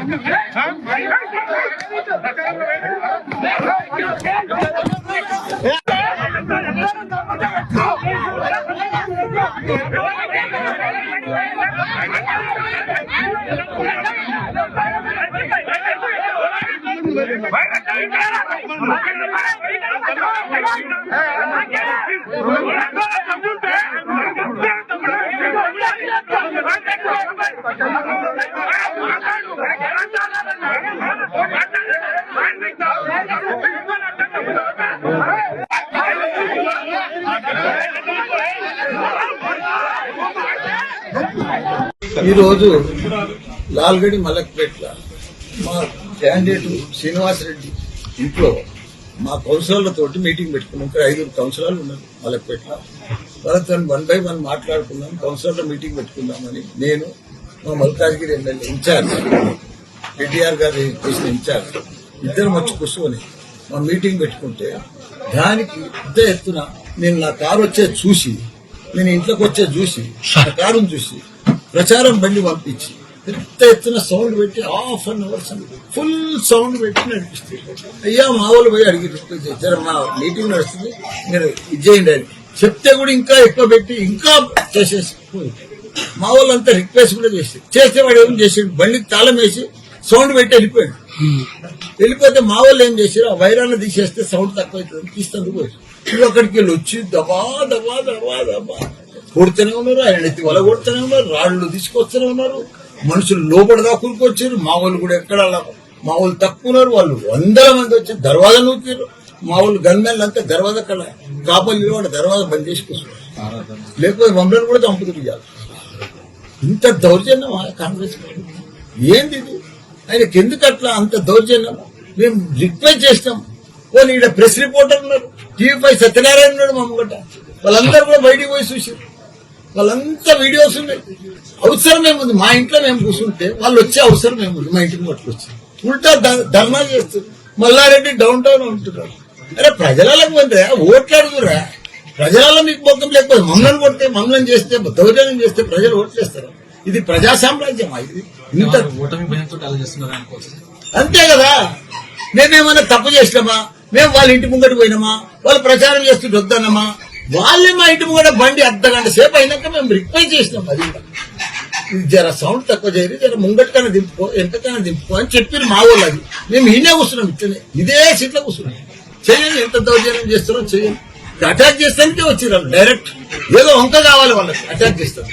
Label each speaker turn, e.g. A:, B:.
A: ఈ రోజు లాల్గడి మలక్పేట్ల మా క్యాండిడేట్ శ్రీనివాసరెడ్డి ఇంట్లో మా కౌన్సిలర్లతోటి మీటింగ్ పెట్టుకున్నాం. ఇక్కడ 5 కౌన్సిలర్లు ఉన్నారు మలక్పేట్ల. వాళ్ళతో 1 by 1 మాట్లాడుకున్నాం. కౌన్సిలర్ల మీటింగ్ పెట్టుకుందామని నేను మా మల్కాజ్గిరి ఎమ్మెల్యే ఇన్ఛార్జ్ కేటీఆర్ గారి చేసిన ఇన్ఛార్జ్ ఇద్దరు వచ్చి కూర్చొని మా మీటింగ్ పెట్టుకుంటే దానికి పెద్ద ఎత్తున నేను నా కారు వచ్చేది చూసి, నేను ఇంట్లోకి వచ్చేది చూసి, నా కారును చూసి ప్రచారం బండి పంపించి పెద్ద ఎత్తున సౌండ్ పెట్టి ½ hours ఫుల్ సౌండ్ పెట్టి నడిపిస్తుంది. అయ్యా మా వాళ్ళు పోయి అడిగి జర మా మీటింగ్ నడుస్తుంది మీరు ఇది చేయండి అని చెప్తే కూడా ఇంకా ఎక్కువ పెట్టి ఇంకా చేసేసి మా వాళ్ళంతా రిక్వెస్ట్ కూడా చేస్తే వాడు ఏం చేసాడు, బండికి తాళం వేసి సౌండ్ పెట్టి వెళ్ళిపోయాడు. వెళ్ళిపోతే మా వాళ్ళు ఏం చేశారు, ఆ వైరాన్ని తీసేస్తే సౌండ్ తక్కువ అవుతుంది తీస్తుంది పోయి అక్కడికి వెళ్ళి వచ్చి దబా దబా దబా దబా కొడుతూనే ఉన్నారు. ఆయన ఎత్తి వల కొడుతూనే ఉన్నారు, రాళ్లు తీసుకొస్తూనే ఉన్నారు. మనుషులు లోపల దాకుకొచ్చారు. మా వాళ్ళు కూడా ఎక్కడ మా వాళ్ళు తక్కువ ఉన్నారు. వాళ్ళు 100 మంది వచ్చి దర్వాజా నూకారు. మా వాళ్ళు గన్మెన్లంతా దర్వాజా కడ కాపలు వాడు దర్వాజా బంద్ చేసి కూర్చున్నారు. లేకపోతే మమ్మల్ని కూడా చంపుతున్నారు. ఇంత దౌర్జన్యం కాంగ్రెస్ ఏంది ఇది? ఆయనకి ఎందుకు అట్లా అంత దౌర్జన్యం? మేము రిక్వెస్ట్ చేస్తాం. పోనీ ఇక్కడ ప్రెస్ రిపోర్టర్ ఉన్నారు, TV5 సత్యనారాయణ ఉన్నాడు మా ముంగట. వాళ్ళందరూ కూడా బయటికి పోయి చూసారు. వాళ్ళంతా వీడియోస్ ఉన్నాయి. అవసరం ఏముంది? మా ఇంట్లో మేము కూర్చుంటే వాళ్ళు వచ్చే అవసరం ఏముంది? మా ఇంటికి పట్టుకొచ్చి ఉల్టా ధర్నా చేస్తారు. మల్లారెడ్డి డౌన్ టౌన్ ఉంటున్నారు. అరే ప్రజలకు పోతే ఓట్లు అడుగురా. ప్రజలలో మీకు మొత్తం లేకపోతే మమ్మల్ని కొడితే మమ్మల్ని చేస్తే దౌర్జన్యం చేస్తే ప్రజలు ఓట్లేస్తారు. ఇది ప్రజా సామ్రాజ్యమా? ఇది అంతే కదా. మేమేమైనా తప్పు చేసినామా? మేము వాళ్ళ ఇంటి ముంగటి పోయినామా? వాళ్ళు ప్రచారం చేస్తుంటే వద్దన్నామా? వాళ్ళే మా ఇంటి ముంగట బండి అర్ధగంట సేపు అయినాక మేము రిక్వెస్ట్ చేసినాం. అది జర సౌండ్ తక్కువ చేయరు, జర ముంగటికైనా దింపుకో, ఎంతకైనా దింపుకో అని చెప్పారు మా వాళ్ళు. అది మేము ఈయనే కూర్చున్నాం, ఇట్లనే ఇదే సీట్లో కూర్చున్నాం. చెయ్యండి, ఎంత దౌర్జన్యం చేస్తున్నాం చెయ్యండి. అటాక్ చేస్తానికే వచ్చిర్రు డైరెక్ట్. ఏదో వంక కావాలి వాళ్ళకి అటాక్ చేస్తారు.